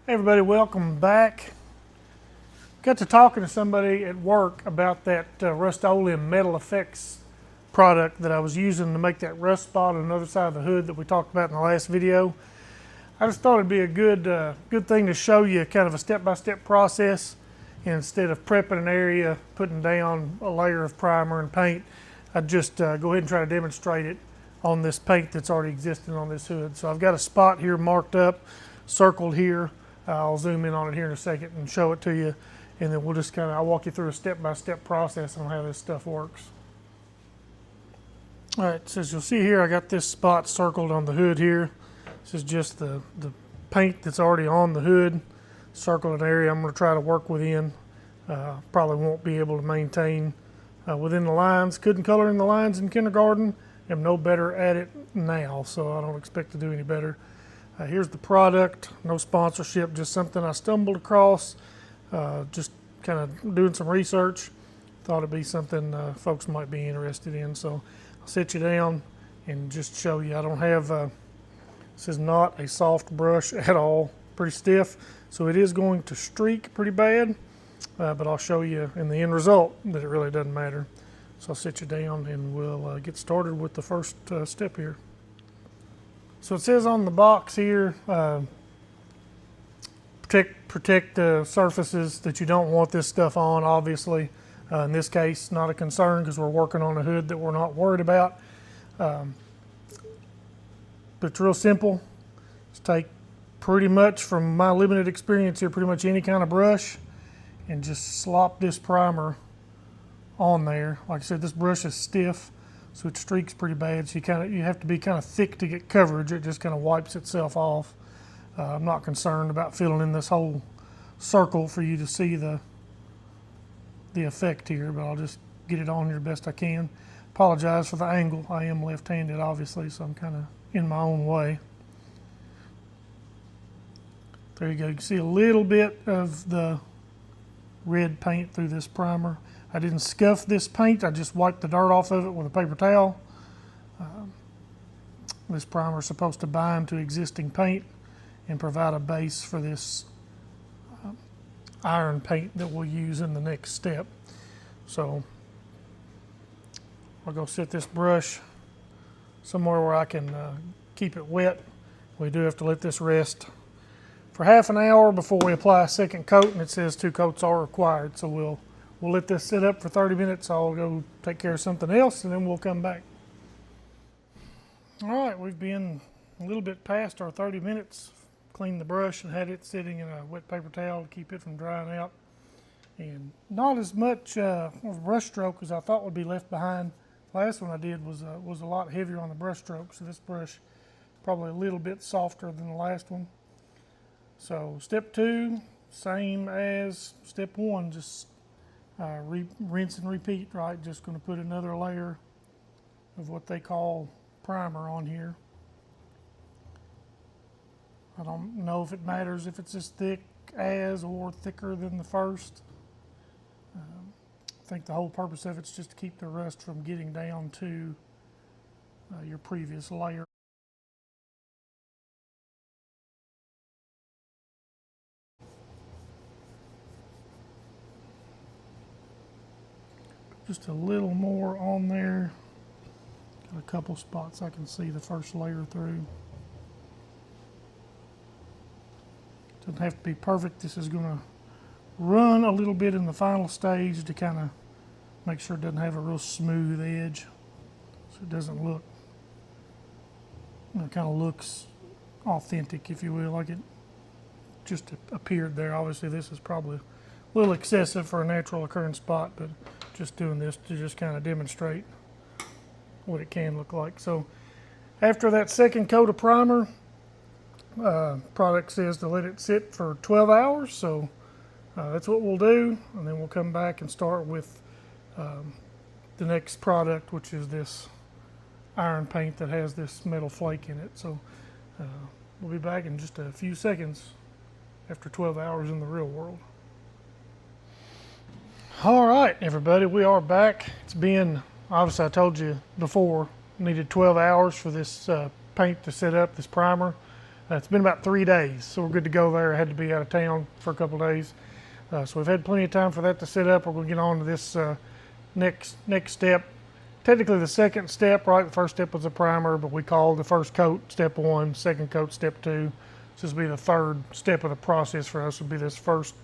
Hey everybody, welcome back. Got to talking to somebody at work about that Rust-Oleum metal effects product that I was using to make that rust spot on the other side of the hood that we talked about in the last video. I just thought it'd be a good thing to show you kind of a step-by-step process. Instead of prepping an area, putting down a layer of primer and paint, I'd just go ahead and try to demonstrate it on this paint that's already existing on this hood. So I've got a spot here marked up, circled here. I'll zoom in on it here in a second and show it to you, and then we'll just I'll walk you through a step-by-step process on how this stuff works. All right, so as you'll see here, I got this spot circled on the hood here. This is just the paint that's already on the hood. Circled an area I'm going to try to work within. Probably won't be able to maintain within the lines. Couldn't color in the lines in kindergarten. Am no better at it now, so I don't expect to do any better. Here's the product. No sponsorship, just something I stumbled across. Just kind of doing some research. Thought it'd be something folks might be interested in. So I'll sit you down and just show you. I don't have, this is not a soft brush at all. Pretty stiff. So it is going to streak pretty bad, but I'll show you in the end result that it really doesn't matter. So I'll sit you down and we'll get started with the first step here. So it says on the box here, protect the surfaces that you don't want this stuff on, obviously. In this case, not a concern because we're working on a hood that we're not worried about. But it's real simple. Just take pretty much, from my limited experience here, pretty much any kind of brush and just slop this primer on there. Like I said, this brush is stiff, so it streaks pretty bad. So you have to be kind of thick to get coverage. It just kind of wipes itself off. I'm not concerned about filling in this whole circle for you to see the effect here, but I'll just get it on here best I can. Apologize for the angle. I am left-handed, obviously, so I'm kind of in my own way. There you go. You can see a little bit of the red paint through this primer. I didn't scuff this paint. I just wiped the dirt off of it with a paper towel. This primer is supposed to bind to existing paint and provide a base for this iron paint that we'll use in the next step. So I'll go set this brush somewhere where I can keep it wet. We do have to let this rest for half an hour before we apply a second coat, and it says 2 coats are required. So we'll let this sit up for 30 minutes. I'll go take care of something else, and then we'll come back. All right, we've been a little bit past our 30 minutes. Cleaned the brush and had it sitting in a wet paper towel to keep it from drying out. And not as much brush stroke as I thought would be left behind. The last one I did was a lot heavier on the brush stroke, so this brush probably a little bit softer than the last one. So step 2, same as step 1, just rinse and repeat, right? Just going to put another layer of what they call primer on here. I don't know if it matters if it's as thick as or thicker than the first. I think the whole purpose of it is just to keep the rust from getting down to your previous layer. Just a little more on there. Got a couple spots I can see the first layer through. Doesn't have to be perfect. This is going to run a little bit in the final stage to kind of make sure it doesn't have a real smooth edge. So it doesn't look, it kind of looks authentic, if you will, like it just appeared there. Obviously this is probably a little excessive for a natural occurring spot, but just doing this to just kind of demonstrate what it can look like. So after that second coat of primer, product says to let it sit for 12 hours, so that's what we'll do, and then we'll come back and start with the next product, which is this iron paint that has this metal flake in it. So we'll be back in just a few seconds after 12 hours in the real world. All right, everybody, we are back. It's been, obviously I told you before, needed 12 hours for this paint to set up, this primer. It's been about 3 days, so we're good to go there. I had to be out of town for a couple of days. So we've had plenty of time for that to set up. We're going to get on to this next step. Technically the second step, right? The first step was a primer, but we called the first coat step 1, second coat step 2. So this will be the third step of the process for us. Will be this first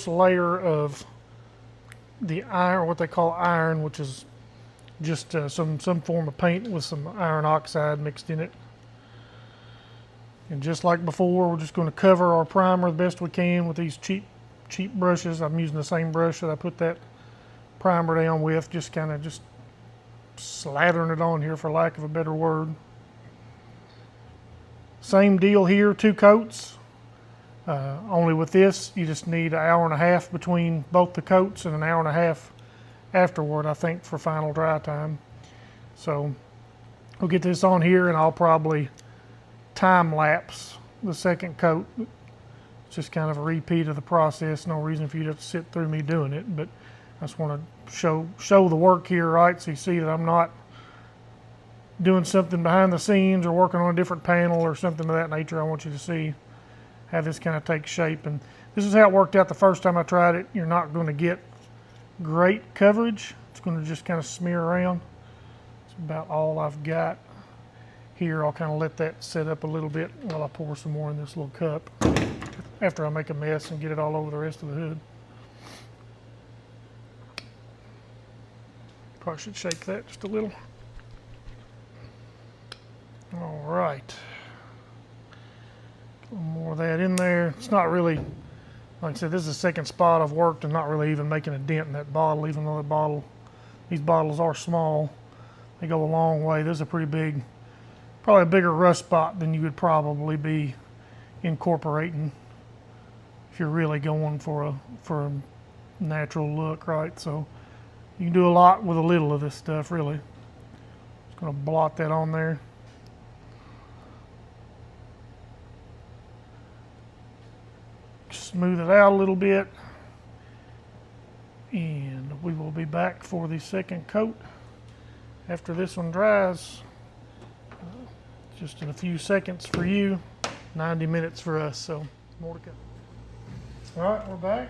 layer of the iron, what they call iron, which is just some form of paint with some iron oxide mixed in it. And just like before, we're just going to cover our primer the best we can with these cheap brushes. I'm using the same brush that I put that primer down with, just kind of just slathering it on here for lack of a better word. Same deal here, 2 coats. Only with this, you just need an hour and a half between both the coats and an hour and a half afterward, I think, for final dry time. So we'll get this on here and I'll probably time lapse the second coat. It's just kind of a repeat of the process. No reason for you to have to sit through me doing it, but I just want to show the work here, right? So you see that I'm not doing something behind the scenes or working on a different panel or something of that nature. I want you to see how this kind of takes shape. And this is how it worked out the first time I tried it. You're not going to get great coverage. It's going to just kind of smear around. It's about all I've got here. I'll kind of let that set up a little bit while I pour some more in this little cup after I make a mess and get it all over the rest of the hood. Probably should shake that just a little. All right. A little more of that in there. It's not really, like I said, this is the second spot I've worked and not really even making a dent in that bottle, even though these bottles are small. They go a long way. There's a pretty big, probably a bigger rust spot than you would probably be incorporating if you're really going for a natural look, right? So you can do a lot with a little of this stuff, really. Just going to blot that on there. Smooth it out a little bit. And we will be back for the second coat after this one dries. Just in a few seconds for you, 90 minutes for us, so more to come. All right, we're back.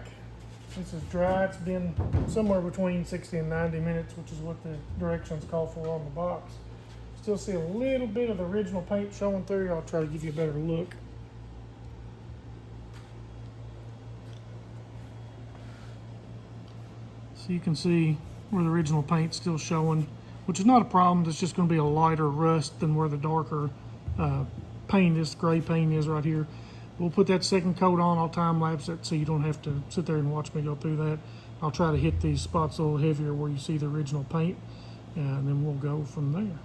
This is dry. It's been somewhere between 60 and 90 minutes, which is what the directions call for on the box. Still see a little bit of the original paint showing through. I'll try to give you a better look. So you can see where the original paint's still showing, which is not a problem. It's just going to be a lighter rust than where the darker paint is, gray paint is right here. We'll put that second coat on. I'll time lapse it so you don't have to sit there and watch me go through that. I'll try to hit these spots a little heavier where you see the original paint, and then we'll go from there.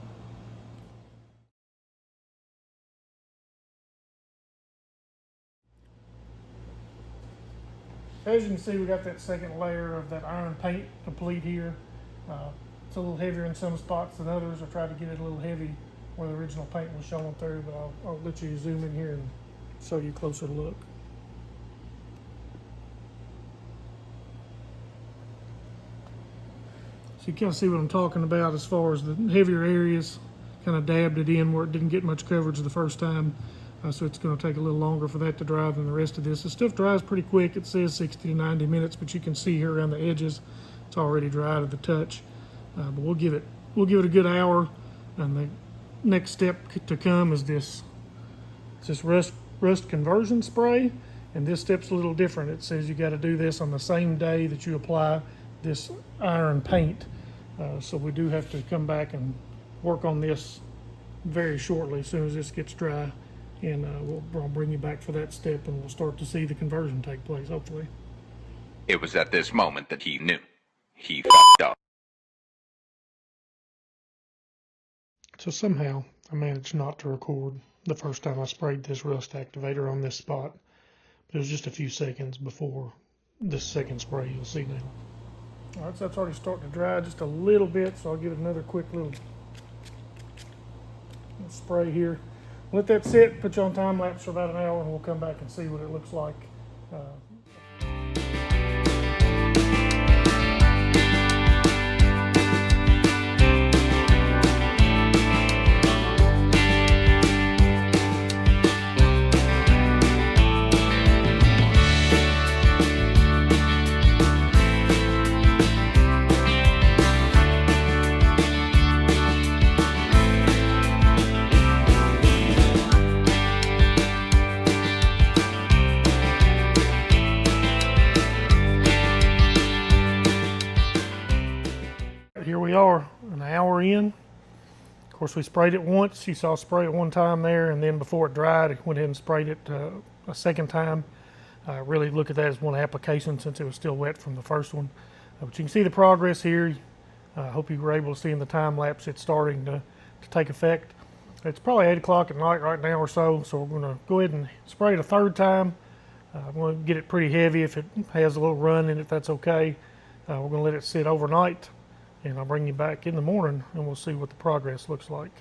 As you can see, we got that second layer of that iron paint complete here. It's a little heavier in some spots than others. I tried to get it a little heavy where the original paint was showing through, but I'll let you zoom in here and show you a closer look. So you kind of see what I'm talking about as far as the heavier areas. Kind of dabbed it in where it didn't get much coverage the first time. So it's going to take a little longer for that to dry than the rest of this. The stuff dries pretty quick. It says 60 to 90 minutes, but you can see here around the edges, it's already dry to the touch. But we'll give it a good hour, and the next step to come is this rust conversion spray, and this step's a little different. It says you got to do this on the same day that you apply this iron paint. So we do have to come back and work on this very shortly as soon as this gets dry. And I'll bring you back for that step, and we'll start to see the conversion take place, hopefully. It was at this moment that he knew. He fucked up. So somehow I managed not to record the first time I sprayed this rust activator on this spot. But it was just a few seconds before this second spray you'll see now. All right, so that's already starting to dry just a little bit, so I'll give it another quick little spray here. Let that sit, put you on time lapse for about an hour, and we'll come back and see what it looks like. we are, an hour in. Of course, we sprayed it once. You saw spray it one time there, and then before it dried, I went ahead and sprayed it a second time. Really look at that as one application since it was still wet from the first one. But you can see the progress here. I hope you were able to see in the time lapse it's starting to take effect. It's probably 8 o'clock at night right now or so, so we're going to go ahead and spray it a third time. I'm going to get it pretty heavy. If it has a little run in it, that's okay. We're going to let it sit overnight, and I'll bring you back in the morning and we'll see what the progress looks like.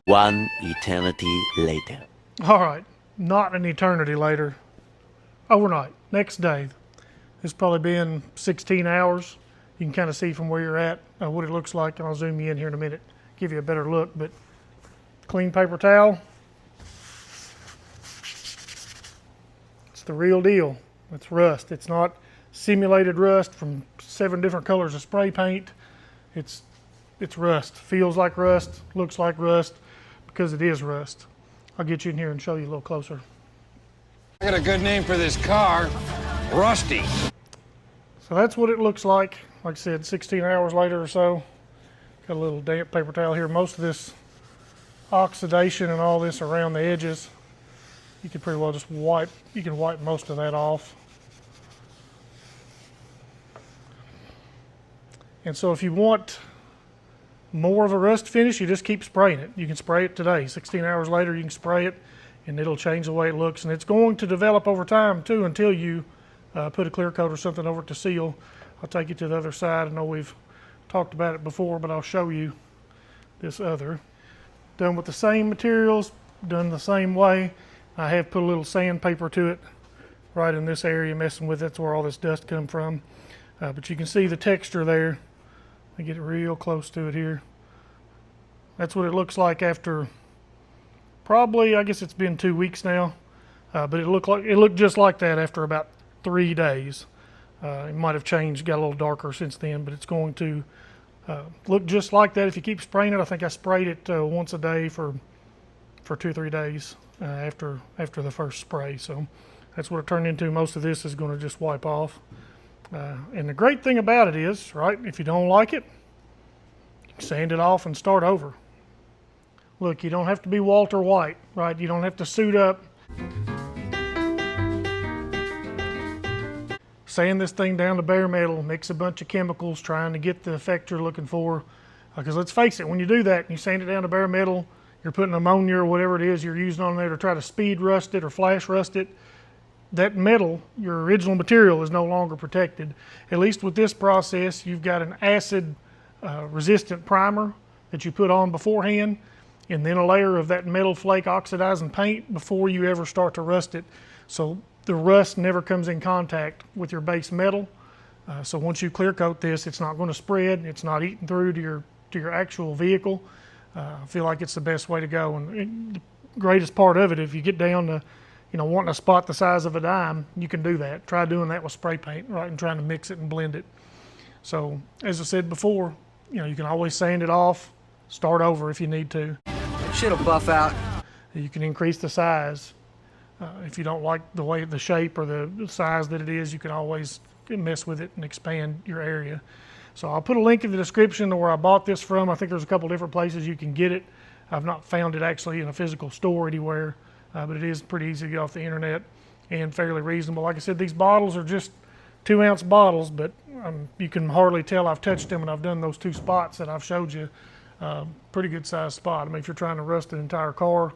One eternity later. All right, not an eternity later. Overnight, next day. It's probably been 16 hours. You can kind of see from where you're at what it looks like, and I'll zoom you in here in a minute, give you a better look. But clean paper towel. It's the real deal. It's rust. It's not simulated rust from 7 different colors of spray paint. It's rust. Feels like rust, looks like rust, because it is rust. I'll get you in here and show you a little closer. I got a good name for this car, Rusty. So that's what it looks like. Like I said, 16 hours later or so. Got a little damp paper towel here. Most of this oxidation and all this around the edges, you could pretty well just wipe. You can wipe most of that off. And so if you want more of a rust finish, you just keep spraying it. You can spray it today. 16 hours later, you can spray it, and it'll change the way it looks. And it's going to develop over time, too, until you put a clear coat or something over it to seal. I'll take you to the other side. I know we've talked about it before, but I'll show you this other. Done with the same materials, done the same way. I have put a little sandpaper to it right in this area, messing with it. That's where all this dust come from. But you can see the texture there. Let me get real close to it here. That's what it looks like after probably, I guess it's been 2 weeks now. But it looked just like that after about 3 days. It might have changed, got a little darker since then, but it's going to look just like that if you keep spraying it. I think I sprayed it once a day for 2 or 3 days after the first spray. So that's what it turned into. Most of this is going to just wipe off. And the great thing about it is, right, if you don't like it, sand it off and start over. Look, you don't have to be Walter White, right? You don't have to suit up. Sand this thing down to bare metal, mix a bunch of chemicals trying to get the effect you're looking for. Because let's face it, when you do that and you sand it down to bare metal, you're putting ammonia or whatever it is you're using on there to try to speed rust it or flash rust it. That metal, your original material, is no longer protected. At least with this process, you've got an acid resistant primer that you put on beforehand, and then a layer of that metal flake oxidizing paint before you ever start to rust it. So the rust never comes in contact with your base metal. So once you clear coat this, it's not going to spread. It's not eating through to your actual vehicle. I feel like it's the best way to go. And the greatest part of it, if you get down to wanting a spot the size of a dime, you can do that. Try doing that with spray paint, right, and trying to mix it and blend it. So, as I said before, you can always sand it off, start over if you need to. Shit'll buff out. You can increase the size. If you don't like the shape or the size that it is, you can always mess with it and expand your area. So I'll put a link in the description to where I bought this from. I think there's a couple different places you can get it. I've not found it actually in a physical store anywhere. But it is pretty easy to get off the internet and fairly reasonable. Like I said, these bottles are just 2-ounce bottles, but you can hardly tell I've touched them when I've done those 2 spots that I've showed you. Pretty good sized spot. I mean, if you're trying to rust an entire car,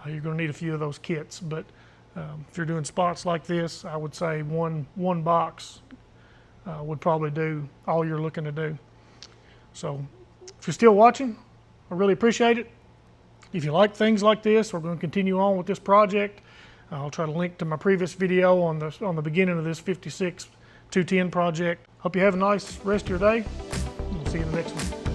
you're going to need a few of those kits. But if you're doing spots like this, I would say one box would probably do all you're looking to do. So if you're still watching, I really appreciate it. If you like things like this, we're going to continue on with this project. I'll try to link to my previous video on the beginning of this 56 210 project. Hope you have a nice rest of your day. We'll see you in the next one.